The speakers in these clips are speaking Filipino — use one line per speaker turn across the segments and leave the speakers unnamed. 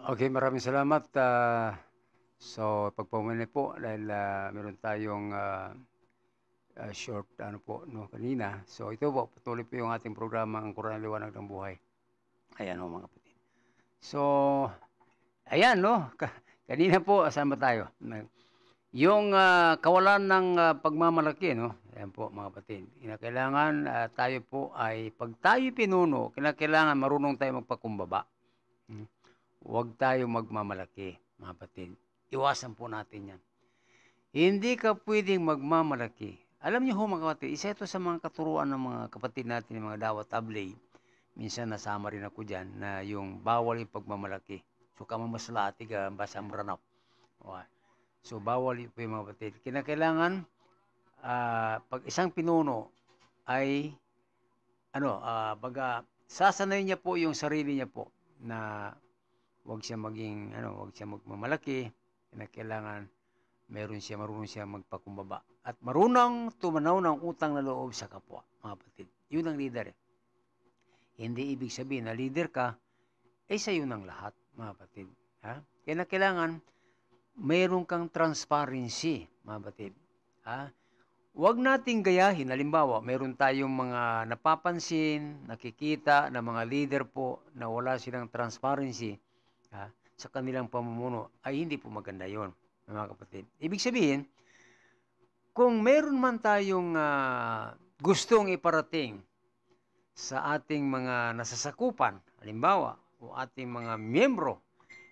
Okay, maraming salamat. So, pagpaumanay po dahil meron tayong short ano po no kanina. So, ito po patuloy po yung ating programa ang Kurang Liwanag ng Buhay. Ayan ho mga kapatid. So, ayan no. Kanina po saan ba tayo? Yung kawalan ng pagmamalaki no. Ayan po mga kapatid. Kinakailangan tayo po ay pag tayo pinuno, kinakailangan marunong tayo magpakumbaba. Huwag tayo magmamalaki, mga kapatid. Iwasan po natin yan. Hindi ka pwedeng magmamalaki. Alam niyo ho mga kapatid, isa ito sa mga katuruan ng mga kapatid natin, ng mga dawat tablay. Minsan nasama rin ako dyan na yung bawal yung pagmamalaki. So kamamaslati ka, basang ranap. So bawal po yung mga kapatid. Kinakailangan, pag isang pinuno ay, sasanay niya po yung sarili niya po na wag siya magmamalaki. Kailangan marunong siya magpakumbaba at marunong tumanaw ng utang na loob sa kapwa, mga kapatid. Yun ang leader. Hindi ibig sabihin na leader ka, sa'yo ng lahat, mga kapatid. Ha? Kailangan mayroon kang transparency, mga kapatid. Ha? Huwag nating gayahin. Halimbawa, mayroon tayong mga napapansin, nakikita na mga leader po na wala silang transparency sa kanilang pamumuno, ay hindi po maganda yon, mga kapatid. Ibig sabihin, kung meron man tayong gustong iparating sa ating mga nasasakupan, halimbawa, o ating mga miyembro,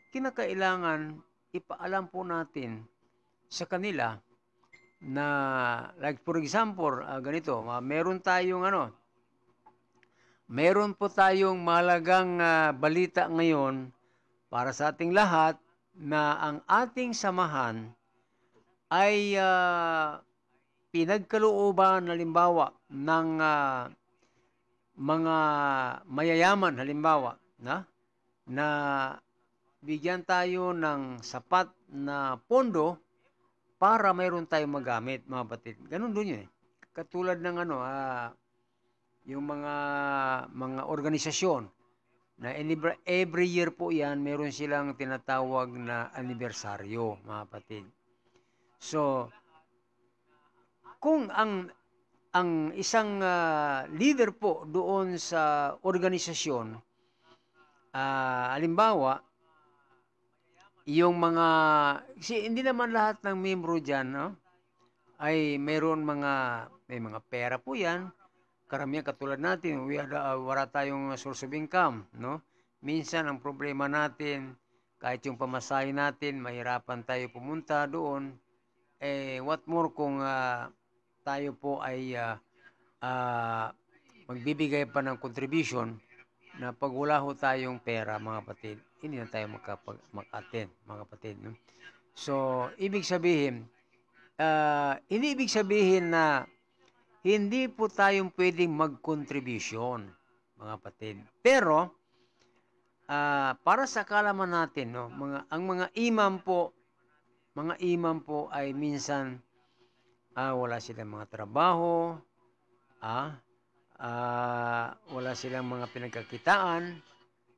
kinakailangan ipaalam po natin sa kanila na, like for example, ganito, meron po tayong mahalagang balita ngayon para sa ating lahat na ang ating samahan ay pinagkalooban halimbawa ng mga mayayaman halimbawa na bigyan tayo ng sapat na pondo para mayroon tayong magamit, mga kapatid. Ganun doon yun eh. Katulad ng yung mga organisasyon na every year po yan, meron silang tinatawag na anibersaryo, mga kapatid. So, kung ang isang leader po doon sa organisasyon, halimbawa, yung hindi naman lahat ng membro dyan, no, ay may mga pera po yan. Karamihan katulad natin, wala tayong source of income, no? Minsan ang problema natin, kahit yung pamasahe natin, mahirapan tayo pumunta doon. What more kung tayo po ay magbibigay pa ng contribution na pag wala ho tayong pera, mga kapatid, hindi na tayo mag-attend, mga kapatid. No? So, hindi ibig sabihin na hindi po tayong pwedeng mag-contribution, mga kapatid. Pero, para sa kalaman natin, no, ang mga imam po ay minsan wala silang mga trabaho, wala silang mga pinagkakitaan.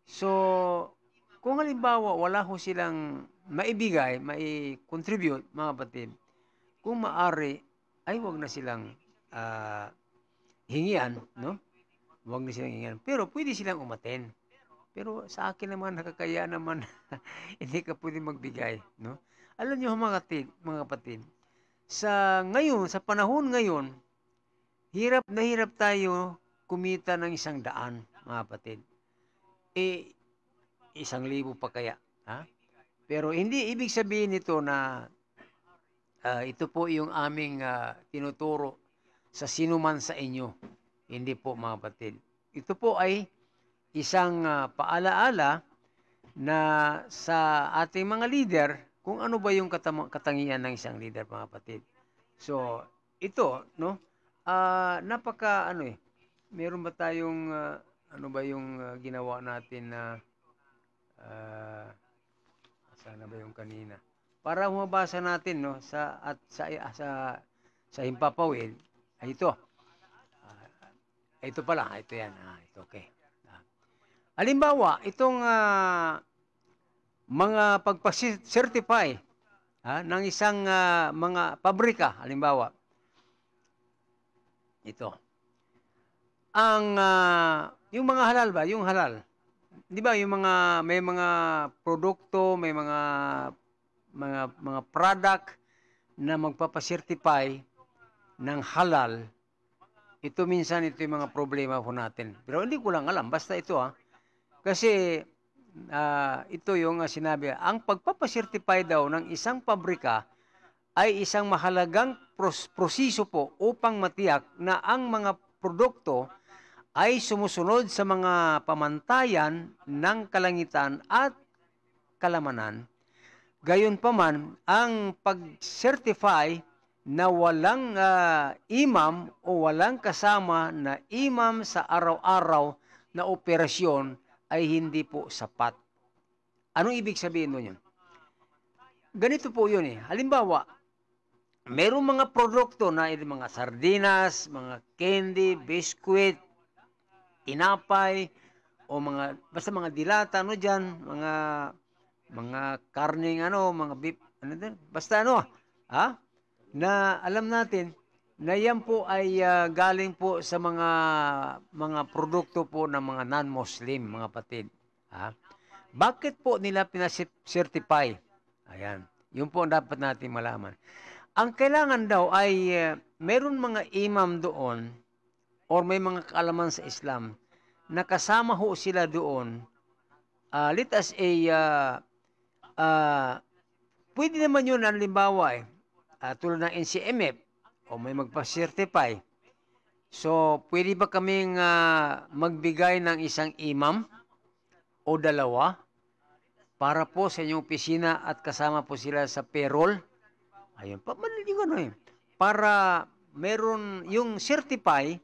So, kung halimbawa wala ho silang mai-contribute, mga kapatid, kung maari, ay wag na silang hingian, no? Wag na silang hingian. Pero pwede silang umaten. Pero sa akin naman, nakakaya naman, hindi ka pwede magbigay, no? Alam niyo mga kapatid, sa panahon ngayon, hirap na hirap tayo kumita ng 100, mga kapatid. 1,000 pa kaya, ha? Pero hindi ibig sabihin nito na ito po yung aming tinuturo sa sinuman sa inyo. Hindi po, mga kapatid. Ito po ay isang paalaala na sa ating mga leader kung ano ba yung katangian ng isang leader, mga kapatid. So, ito, no? Meron ba tayong ano ba yung ginawa natin na sana ba yung kanina? Para mabasa natin, no, sa Himpapawid, ay ito. Ito pala, ito yan. Ito, okay. Halimbawa, itong mga pagpa-certify ng isang mga pabrika, halimbawa, ito. Yung mga halal ba, yung halal. 'Di ba yung mga may mga produkto, may mga product na magpapa-certify ng halal. Ito minsan ito yung mga problema po natin. Pero hindi ko lang alam, basta ito Kasi ito yung sinabi, ang pagpapa-certify daw ng isang pabrika ay isang mahalagang proseso po upang matiyak na ang mga produkto ay sumusunod sa mga pamantayan ng kalangitan at kalamanan. Gayunpaman, ang pag-certify na walang imam o walang kasama na imam sa araw-araw na operasyon ay hindi po sapat. Anong ibig sabihin nun yun? Ganito po yun Halimbawa, merong mga produkto na mga sardinas, mga candy, biscuit, tinapay, o basta mga dilata, mga karning mga beef, basta na alam natin na yan po ay galing po sa mga produkto po ng mga non-Muslim, mga kapatid. Bakit po nila pinasertify? Ayan, yun po ang dapat natin malaman. Ang kailangan daw ay meron mga imam doon or may mga kaalaman sa Islam na kasama ho sila doon. Let us pwede naman yun, halimbawa tulad ng NCMF o may magpa-certify. So, pwede ba kaming magbigay ng isang imam o dalawa para po sa inyong opisina at kasama po sila sa payroll? Ayun pa, maliling para meron yung certify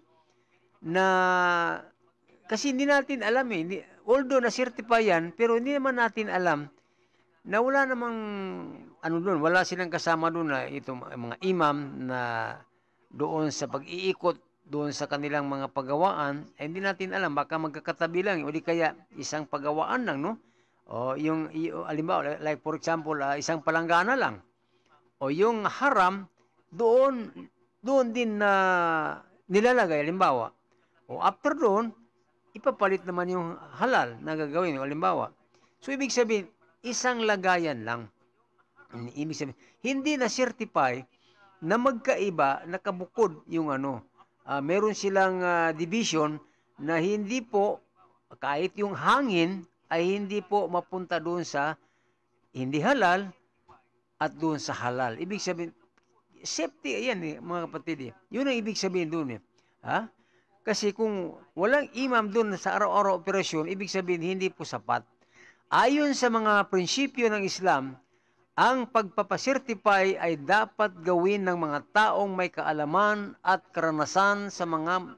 na kasi hindi natin alam although na-certify yan, pero hindi naman natin alam na wala namang doon, wala silang kasama doon na itong mga imam na doon sa pag-iikot doon sa kanilang mga pagawaan, hindi natin alam, baka magkakatabi lang o di kaya isang pagawaan lang, no? O yung halimbawa, like for example, isang palanggana lang. O yung haram, doon din na nilalagay, halimbawa. O after doon, ipapalit naman yung halal na gagawin, halimbawa. So, ibig sabihin, isang lagayan lang. Ibig sabihin, hindi na certify na magkaiba, nakabukod yung meron silang division na hindi po, kahit yung hangin, ay hindi po mapunta doon sa hindi halal at doon sa halal. Ibig sabihin, safety, ayan mga kapatid. Yun ang ibig sabihin doon Kasi kung walang imam doon sa araw-araw operasyon, ibig sabihin hindi po sapat. Ayon sa mga prinsipyo ng Islam, ang pagpapasertify ay dapat gawin ng mga taong may kaalaman at karanasan sa mga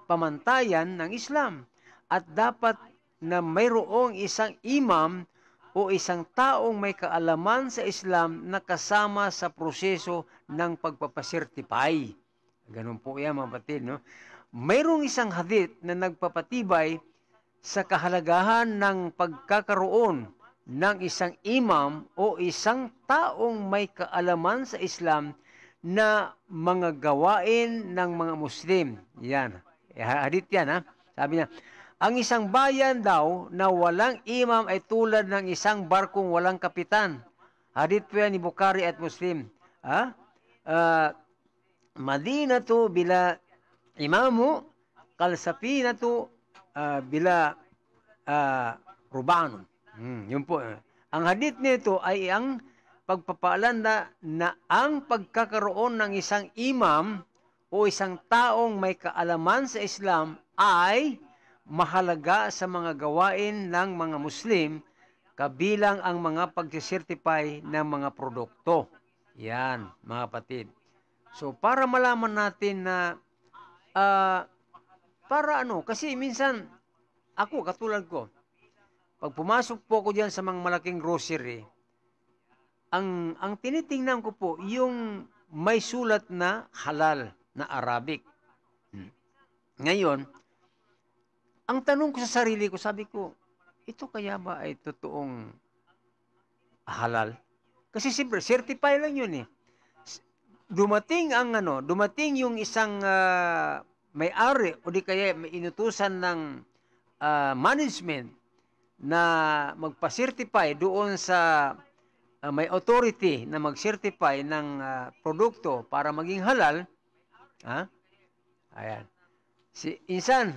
pamantayan ng Islam. At dapat na mayroong isang imam o isang taong may kaalaman sa Islam na kasama sa proseso ng pagpapasertify. Ganun po yan, mga kapatid, no? Mayroong isang hadith na nagpapatibay sa kahalagahan ng pagkakaroon ng isang imam o isang taong may kaalaman sa Islam na mga gawain ng mga Muslim. Yan. Hadith yan, Sabi niya, ang isang bayan daw na walang imam ay tulad ng isang barkong walang kapitan. Hadith po yan ni Bukhari at Muslim. Madinatu bila imamu kalsapinatu bila rubanun. Yun po. Ang hadith nito ay ang pagpapaalala na ang pagkakaroon ng isang imam o isang taong may kaalaman sa Islam ay mahalaga sa mga gawain ng mga Muslim, kabilang ang mga pag-certify ng mga produkto. Yan, mga kapatid. So, para malaman natin na kasi minsan ako, katulad ko, pag pumasok po ako diyan sa mga malaking grocery, ang tinitingnan ko po yung may sulat na halal na Arabic. Ngayon, ang tanong ko sa sarili ko, sabi ko, ito kaya ba ay totoong halal. Kasi siyempre, certify lang yun eh. Dumating yung isang may-ari o di kaya may inutusan ng management na magpa-certify doon sa may authority na mag-certify ng produkto para maging halal, ha? Ayan. Insan,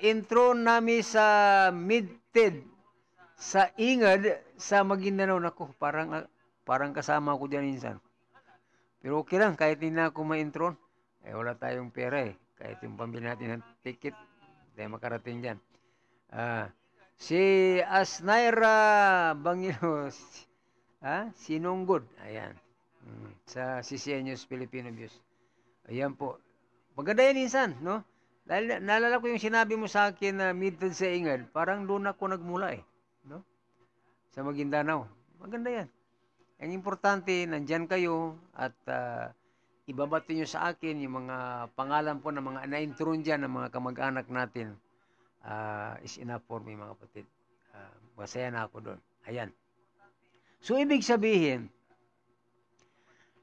intro namin sa Mid-Ted sa Ingad sa Maguindanao. Nako, parang kasama ko diyan insan. Pero okay lang, kahit hindi na ako ma-intro, wala tayong pera eh. Kahit yung pambili natin ng ticket, tayo makarating dyan. Si Asnaira Bangilos, Sinunggod, ayan. Sa CCN News, Filipino Views. Ayan po. Maganda yan insan, no? Dahil naalala ko yung sinabi mo sa akin na Mid-Ted sa Ingad, parang doon ako nagmula eh. No? Sa Maguindanao. Maganda yan. Ang importante, nandyan kayo at ibabati nyo sa akin yung mga pangalan po ng mga na-intron dyan ng mga kamag-anak natin. Is enough for me mga kapatid. Masaya na ako doon. Ayan. So, ibig sabihin,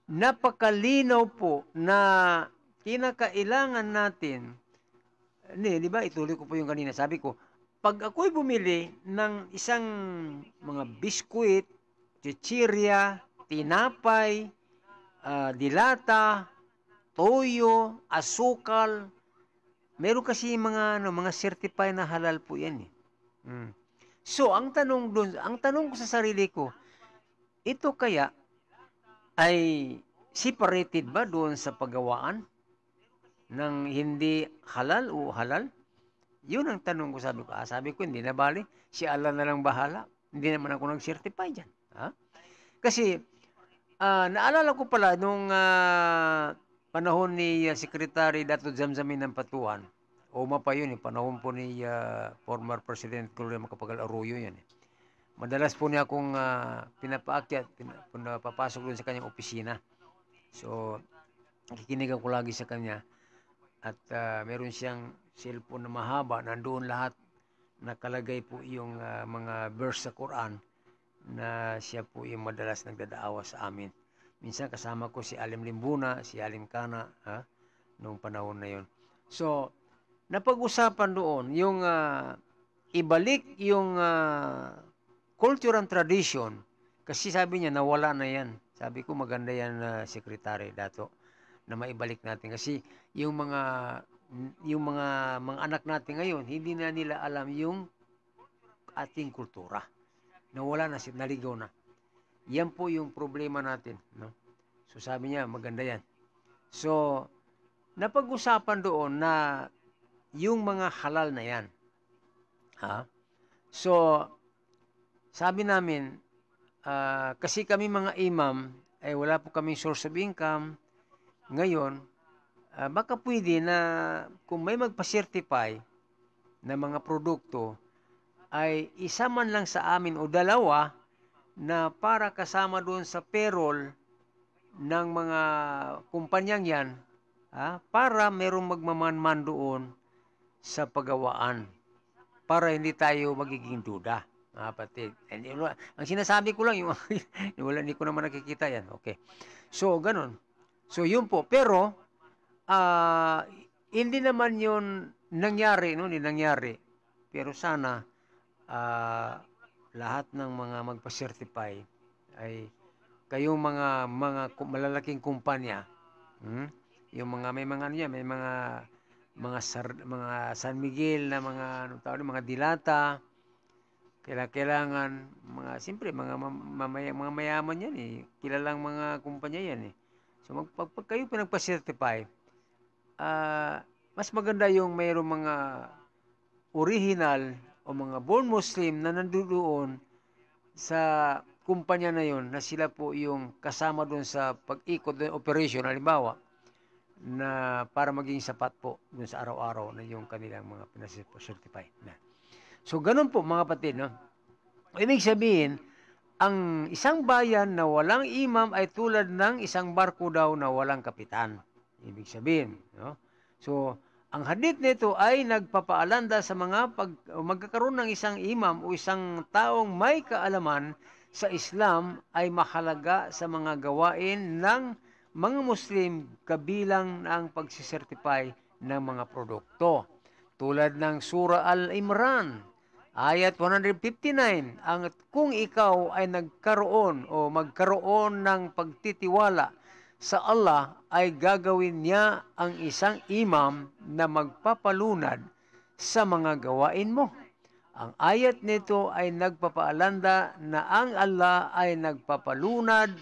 napakalinaw po na kinakailangan natin, di ba, ituloy ko po yung kanina, sabi ko, pag ako'y bumili ng isang mga biskuit, chichirya, tinapay, dilata, toyo, asukal, meron kasi mga certified na halal po yan eh. So, ang tanong ko sa sarili ko, ito kaya ay separated ba doon sa paggawaan ng hindi halal o halal? Yun ang tanong ko, sabi ko, hindi na bali. Si Allah na lang bahala. Hindi naman ako nag-certify dyan. Kasi, naalala ko pala nung panahon ni Secretary Dato Zamzamin ng Patuan, pa yun, panahon po ni former President Gloria Macapagal Arroyo yan. Madalas po niya akong pinapaakyat, papasok doon sa kanyang opisina. So, nakikinigan ko lagi sa kanya. At meron siyang cellphone na mahaba, nandoon lahat nakalagay po yung mga verse sa Quran na siya po yung madalas nagdadaawa sa amin. Minsan kasama ko si Alim Limbuna, si Alim Kana, noong panahon na yon. So, napag-usapan doon yung ibalik yung culture and tradition, kasi sabi niya nawala na yan. Sabi ko maganda yan, Secretary Dato, na maibalik natin kasi yung mga anak natin ngayon hindi na nila alam yung ating kultura. Nawala na, naligaw na. Yan po yung problema natin, no? So sabi niya maganda yan. So napag-usapan doon na yung mga halal na yan. So sabi namin, kasi kami mga imam, wala po kaming source of income. Ngayon, baka pwede na kung may magpa-certify na mga produkto, ay isa man lang sa amin o dalawa na para kasama doon sa payroll ng mga kumpanyang yan, para merong magmamanman doon sa paggawaan, para hindi tayo magiging duda. Kapatid. Ang sinasabi ko lang, hindi ko naman nakikita yan. Okay. So, ganun. So, yun po. Pero, hindi naman yun nangyari, no? Hindi nangyari. Pero sana, lahat ng mga magpa-certify ay kayong mga malalaking kumpanya, yung may mga San Miguel na mga dilata, kailangan siyempre mga mayaman yan eh, kilalang mga kumpanya yan eh. So pag kayo pinagpa-certify, mas maganda yung mayroong mga original o mga born Muslim na nandoon sa kumpanya na yon, na sila po yung kasama doon sa pag-ikot ng operation, halimbawa, na para maging sapat po doon sa araw-araw na yung kanilang mga pinag-certify na. So, ganun po mga kapatid, no? Ibig sabihin, ang isang bayan na walang imam ay tulad ng isang barko daw na walang kapitan. Ibig sabihin, no? So, ang hadith nito ay nagpapaalanda sa mga magkakaroon ng isang imam o isang taong may kaalaman sa Islam ay mahalaga sa mga gawain ng mga Muslim kabilang ang pagsisertify ng mga produkto. Tulad ng Surah Al-Imran, ayat 159, ang kung ikaw ay nagkaroon o magkaroon ng pagtitiwala sa Allah ay gagawin niya ang isang imam na magpapalunad sa mga gawain mo. Ang ayat nito ay nagpapaalanda na ang Allah ay nagpapalunad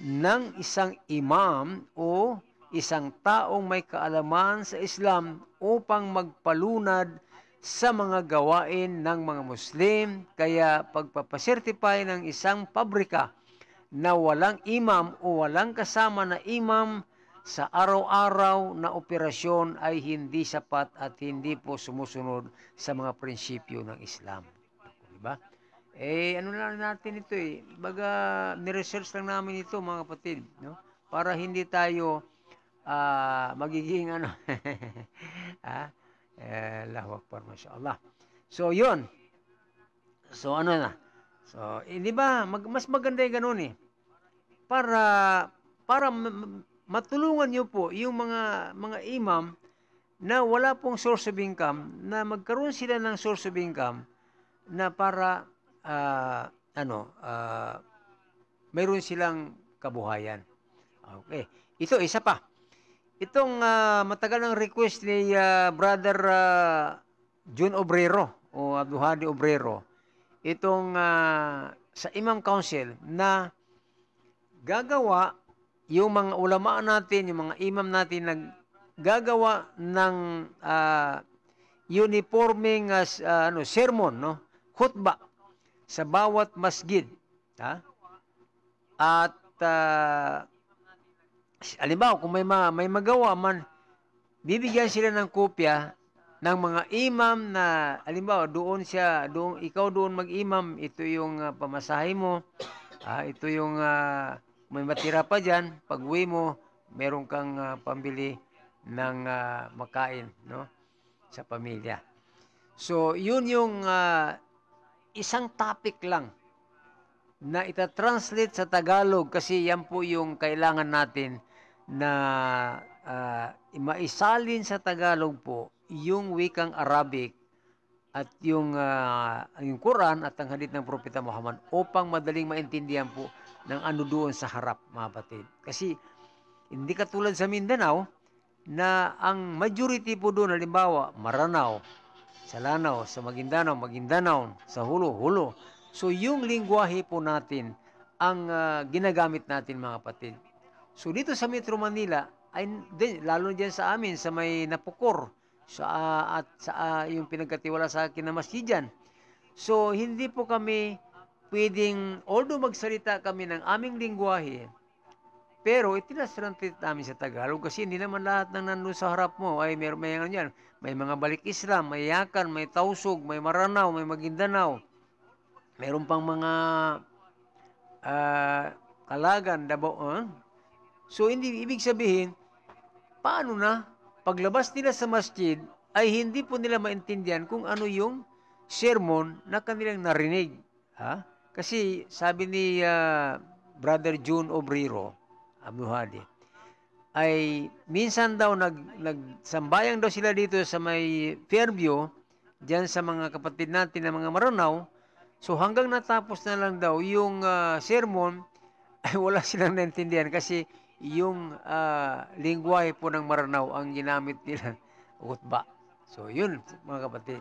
ng isang imam o isang taong may kaalaman sa Islam upang magpalunad sa mga gawain ng mga Muslim. Kaya pagpapasertify ng isang pabrika na walang imam o walang kasama na imam sa araw-araw na operasyon ay hindi sapat at hindi po sumusunod sa mga prinsipyo ng Islam. Diba? Ano lang natin ito baga ni-research lang namin ito mga kapatid, no? Para hindi tayo magiging Allahu Akbar, mashallah. So, yun. So, ano na? So, di ba, mas maganda yung ganun para matulungan nyo po yung mga imam na wala pong source of income, na magkaroon sila ng source of income na para mayroon silang kabuhayan. Okay. Ito, isa pa. Itong matagal ng request ni Brother June Obrero o Abduhadi Obrero, itong sa Imam Council na gagawa yung mga ulama natin, yung mga imam natin na gagawa ng uniforming sermon, no? Khutbah sa bawat masjid. At halimbawa, kung may magawa man, bibigyan sila ng kopya ng mga imam na, halimbawa, ikaw doon mag-imam, ito yung pamasahe mo, ito yung may matira pa dyan, pag-uwi mo, meron kang pambili ng makain, no? Sa pamilya. So, yun yung isang topic lang na itatranslate sa Tagalog kasi yan po yung kailangan natin na maisalin sa Tagalog po yung wikang Arabic at yung Quran at ang hadith ng Propeta Muhammad upang madaling maintindihan po ng ano doon sa harap, mga kapatid. Kasi hindi katulad sa Mindanao na ang majority po doon, halimbawa, Maranao, sa Lanao, sa Maguindanao, sa Hulo. So, yung lingwahe po natin ang ginagamit natin, mga kapatid. So, dito sa Metro Manila, lalo dyan sa amin, sa may Napukor, yung pinagkatiwala sa akin na masjidyan. So, hindi po kami pwedeng, although magsalita kami ng aming lingwahe, pero itinasrantit namin sa Tagalog kasi hindi naman lahat ng nandun sa harap mo ay may mga balik Islam, may Yakan, may Tausug, may Maranao, may Maguindanao. Meron pang mga Kalagan, Davao. So, hindi ibig sabihin, paano na paglabas nila sa masjid ay hindi po nila maintindihan kung ano yung sermon na kanilang narinig. Kasi sabi ni Brother June Obrero, Abduhadi, ay minsan daw nagsambayang daw sila dito sa may Fairview, dyan sa mga kapatid natin na mga Maranao. So hanggang natapos na lang daw yung sermon, ay wala silang naintindihan kasi yung lingwahe po ng Maranao ang ginamit nila khutbah. So yun, mga kapatid.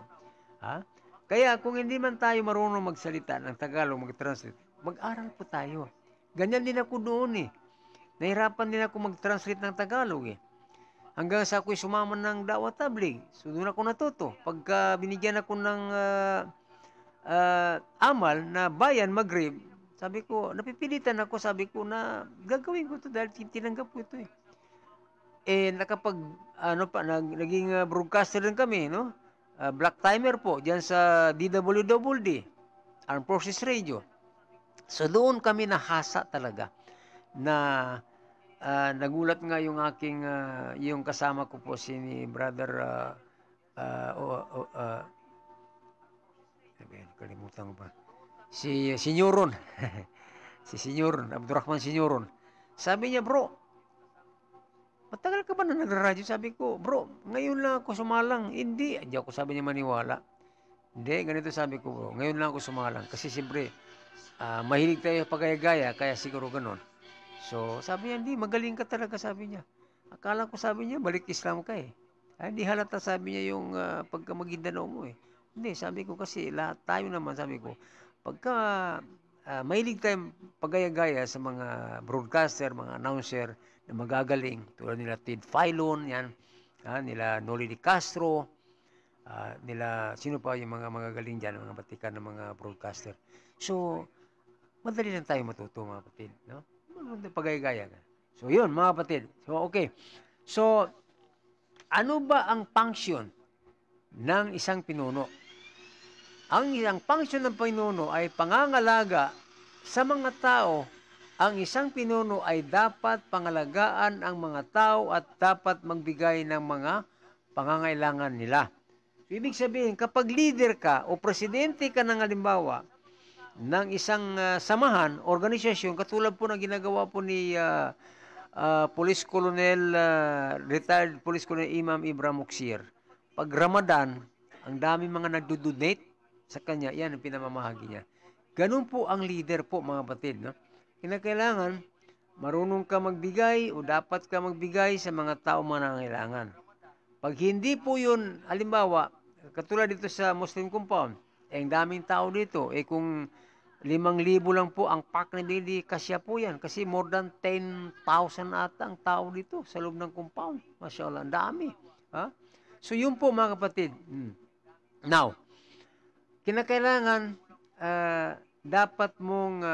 Kaya kung hindi man tayo marunong magsalita ng Tagalog, mag-translate, mag-aral po tayo. Ganyan din ako doon Nahirapan din ako mag-translate ng Tagalog Hanggang sa ako'y sumama ng Dawat Tabligh. So doon ako natuto. Pagka binigyan ako ng amal na bayan Maghrib, sabi ko, napipilitan ako, sabi ko na gagawin ko ito dahil tinanggap ko ito naging broadcaster din kami, no? Black timer po, dyan sa DWWD, Armed Forces Radio. So doon kami nahasa talaga na nagulat nga yung aking yung kasama ko po si Brother kalimutan ko ba si Sinyoron. Si Sinyoron, Abdurrahman Sinyoron. Sabi niya, bro, matagal ka ba na nagraradyo? Sabi ko, bro, ngayon lang ako sumalang. Hindi ako sabi niya maniwala. Hindi, ganito sabi ko, bro, ngayon lang ako sumalang. Kasi siyempre, mahilig tayo pagaya-gaya, kaya siguro ganon. So, sabi niya, hindi, magaling ka talaga, sabi niya. Akala ko, sabi niya, balik Islam ka eh. Hindi halata, sabi niya, yung pagka Maguindanao mo eh. Hindi, sabi ko kasi, lahat tayo naman, sabi ko, pagka mahilig tayong pagaya-gaya sa mga broadcaster, mga announcer, na magagaling, tulad nila Ted Filon, yan, nila Noli Di Castro, nila, sino pa yung mga magagaling dyan, mga batikan ng mga broadcaster. So, madali lang tayo matuto, mga kapatid. No? Pagaya-gaya. So, yun, mga kapatid. So, okay. So, ano ba ang function ng isang pinuno? Ang isang function ng pinuno ay pangangalaga sa mga tao. Ang isang pinuno ay dapat pangalagaan ang mga tao at dapat magbigay ng mga pangangailangan nila. So, ibig sabihin, kapag leader ka o presidente ka ng halimbawa ng isang samahan, organisasyon, katulad po na ginagawa po ni Police Colonel, retired Police Colonel Imam Ibrahim Muksir, pag Ramadan, ang dami mga nagdo-donate sa kanya, yan ang pinamamahagi niya. Ganun po ang leader po, mga batid. No? Kinakailangan, marunong ka magbigay o dapat ka magbigay sa mga tao manangailangan. Pag hindi po yun, halimbawa, katulad dito sa Muslim compound, ang daming tao dito, kung 5,000 lang po ang pack na bili, kasya po yan. Kasi more than 10,000 ata ang tao dito sa loob ng compound. Masya Allah, ang dami. Ha? So yun po, mga kapatid. Now, kinakailangan, dapat mong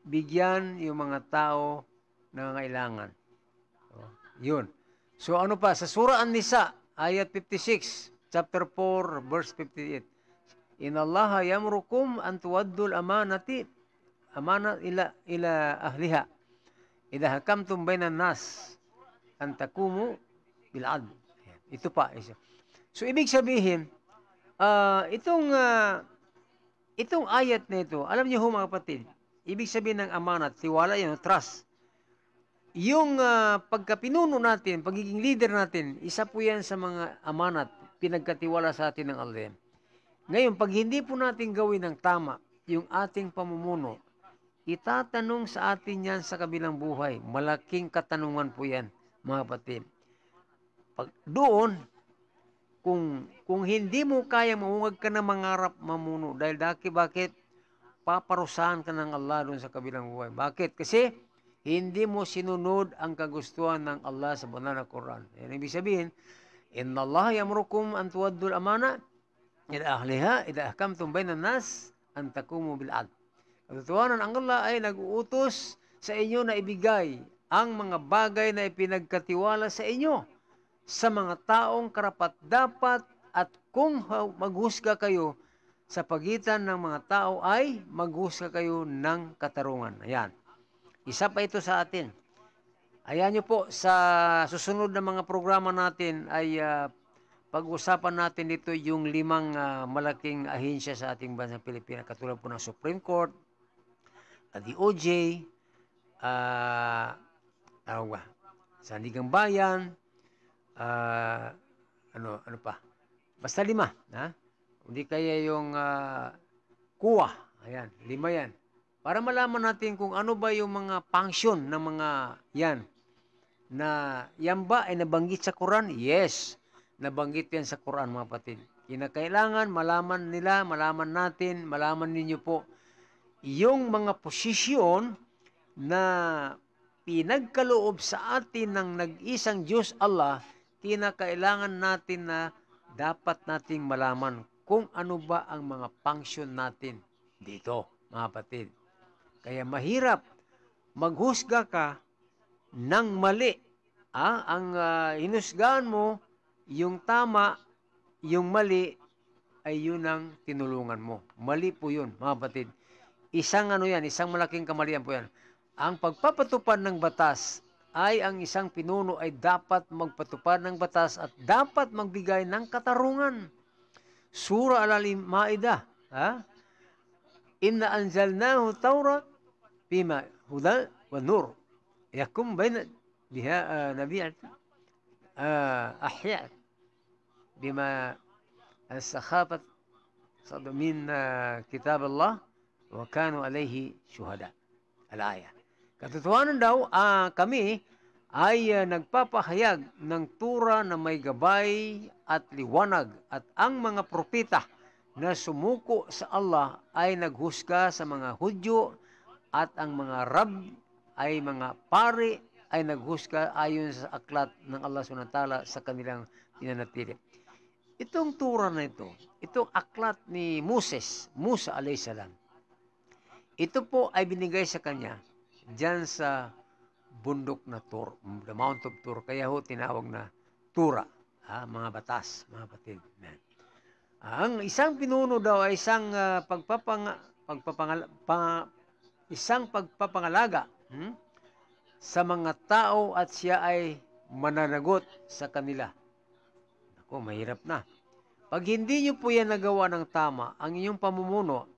bigyan yung mga tao na kailangan. Yun. So ano pa? Sa Surah An-Nisa, ayat 56, chapter 4, verse 58. Inna Allaha yamrukum an tuwaddul amanati ila ahliha. Idha hakamtum bainan nas an takumu bil adl. Ito pa. So ibig sabihin, itong ayat na ito, alam niyo ho, mga kapatid, ibig sabihin ng amanat, tiwala yan, trust. Yung pagkapinuno natin, pagiging leader natin, isa po yan sa mga amanat, pinagkatiwala sa atin ng Allah. Ngayon, pag hindi po natin gawin ng tama yung ating pamumuno, itatanong sa atin yan sa kabilang buhay. Malaking katanungan po yan, mga kapatid. Doon, kung hindi mo kaya, huwag ka na mangarap mamuno. Dahil bakit? Paparusahan ka ng Allah doon sa kabilang buhay. Bakit? Kasi hindi mo sinunod ang kagustuhan ng Allah sa banal na Quran. Yan ibig sabihin, Inna Allah yamrukum an tuwaddul amana ila ahliha idha ahkamtum bainan nas an takumu bil adl. Katotohanan, ang Allah ay nag-uutos sa inyo na ibigay ang mga bagay na ipinagkatiwala sa inyo sa mga taong karapat-dapat, at kung maghusga kayo sa pagitan ng mga tao ay maghusga kayo ng katarungan. Ayan. Isa pa ito sa atin. Ayan nyo po, sa susunod na mga programa natin ay pag-usapan natin dito yung 5 malaking ahensya sa ating bansang Pilipinas. Katulad po ng Supreme Court, DOJ, Sandigang Bayan, ano pa? Basta 5. Hindi kaya yung kuwa. Ayan, 5 yan. Para malaman natin kung ano ba yung mga function ng mga yan. Na yan ba ay nabanggit sa Quran? Yes, nabanggit yan sa Quran, mga kapatid. Kinakailangan malaman nila, malaman natin, malaman ninyo po yung mga posisyon na pinagkaloob sa atin ng nag-isang Diyos Allah. Kinakailangan natin na dapat nating malaman kung ano ba ang mga function natin dito, mga kapatid. Kaya mahirap maghusga ka ng mali. Ang hinusgahan mo, yung tama, yung mali, ay yun ang tinulungan mo. Mali po yun, mga kapatid. Isang malaking kamalian po yan. Ang pagpapatupad ng batas ay ang isang pinuno ay dapat magpatupad ng batas at dapat magbigay ng katarungan. Surah Al-Ma'idah, inna anzalnahu tawrat fima huda wa nur yakum bayna biha nabiyyat ahya bima as-sakhafat min kitab Allah wa kanu alayhi syuhada. Al-ayah. Katotohanan daw, kami ay nagpapahayag ng tura na may gabay at liwanag, at ang mga propeta na sumuko sa Allah ay naghusga sa mga Hudyo, at ang mga Rab ay mga pari ay naghusga ayon sa aklat ng Allah SWT sa kanilang pinanatili. Itong tura na ito, itong aklat ni Musa alayhisalam, ito po ay binigay sa kanya diyan sa bundok na Tur, the Mount of Tur, kaya ho tinawag na Tura, mga batas, mga batid. Ang isang pinuno daw ay isang pagpapangalaga sa mga tao, at siya ay mananagot sa kanila. Ako, mahirap na. Pag hindi nyo po yan nagawa ng tama, ang inyong pamumuno,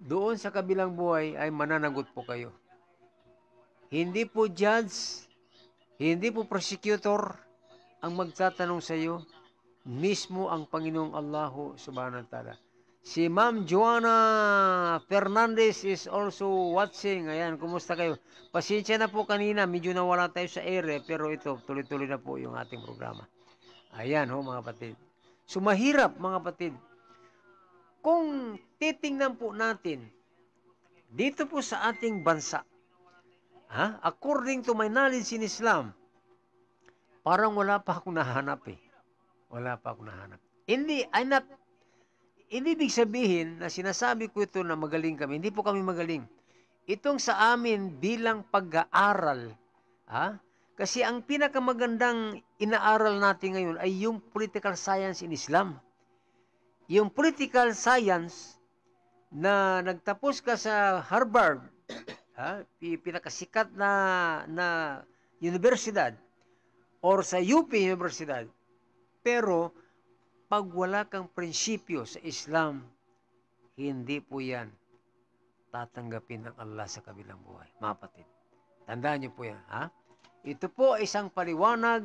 doon sa kabilang buhay ay mananagot po kayo. Hindi po judge, hindi po prosecutor ang magtatanong sa iyo, mismo ang Panginoong Allahu Subhanahu wa Ta'ala. Si Ma'am Joanna Fernandez is also watching. Ayan, kumusta kayo? Pasensya na po kanina, medyo nawala tayo sa ere, pero ito, tuloy-tuloy na po yung ating programa. Ayan ho, mga kapatid. So, mahirap, mga kapatid. Kung titingnan po natin, dito po sa ating bansa, according to my knowledge in Islam, parang wala pa akong nahanap eh. Wala pa akong nahanap. Hindi ibig sabihin na sinasabi ko ito na magaling kami. Hindi po kami magaling. Itong sa amin bilang pag-aaral, kasi ang pinakamagandang inaaral natin ngayon ay yung political science in Islam. Yung political science na nagtapos ka sa Harvard, pinakasikat na universidad, or sa UP Universidad, pero pag wala kang prinsipyo sa Islam, hindi po yan tatanggapin ng Allah sa kabilang buhay. Mga kapatid, tandaan niyo po yan. Ito po ay isang paliwanag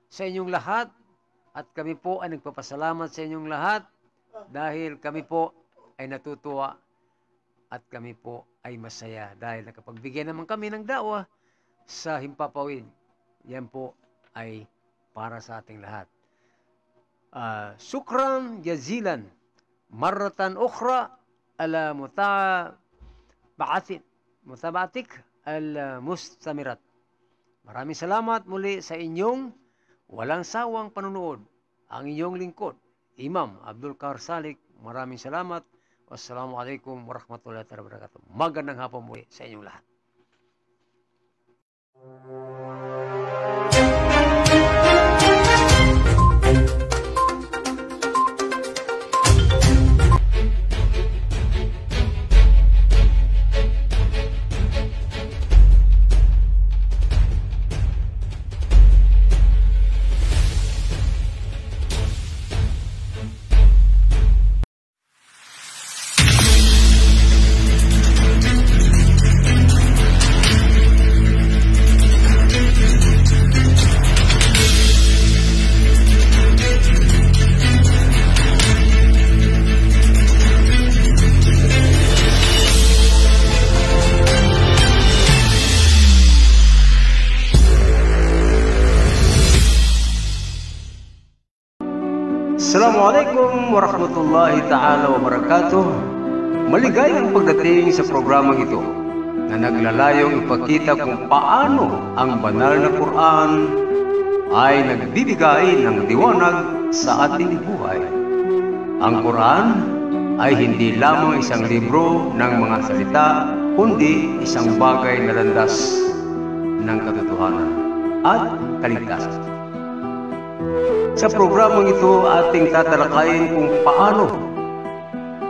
sa inyong lahat, at kami po ay nagpapasalamat sa inyong lahat dahil kami po ay natutuwa at kami po ay masaya dahil nakapagbigay naman kami ng dawa sa Himpapawid. Yan po ay para sa ating lahat. Shukran jazilan marratan ukhra ala mutaba'atik al-mustamirat. Maraming salamat muli sa inyong walang sawang panunood. Ang inyong lingkod, Imam Abdul Kahar Salik. Maraming salamat. Wassalamualaikum warahmatullahi wabarakatuh. Magandang hapon muli sa inyong lahat. Assalamualaikum warahmatullahi ta'ala wabarakatuh. Maligayang pagdating sa programang ito na naglalayong ipakita kung paano ang banal na Quran ay nagbibigay ng liwanag sa ating buhay. Ang Quran ay hindi lamang isang libro ng mga salita, kundi isang bagay na landas ng katotohanan at kaligtasan. Sa programang ito, ating tatalakayin kung paano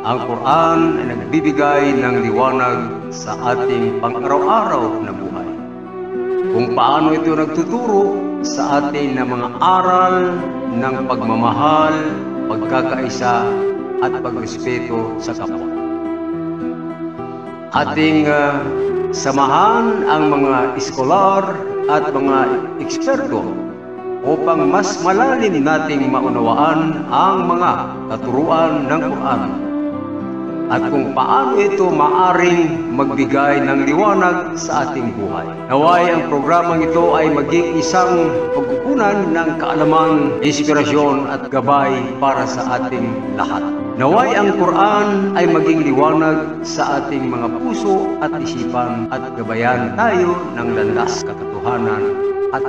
ang Quran ay nagbibigay ng liwanag sa ating pang-araw-araw na buhay. Kung paano ito nagtuturo sa atin ng mga aral ng pagmamahal, pagkakaisa at pagrespeto sa kapwa. ating samahan ang mga eskolar at mga eksperto upang mas malalim nating maunawaan ang mga katuruan ng Quran at kung paano ito maaring magbigay ng liwanag sa ating buhay. Naway ang programang ito ay maging isang pagkukunan ng kaalaman, inspirasyon at gabay para sa ating lahat. Naway ang Quran ay maging liwanag sa ating mga puso at isipan at gabayan tayo ng landas, katotohanan at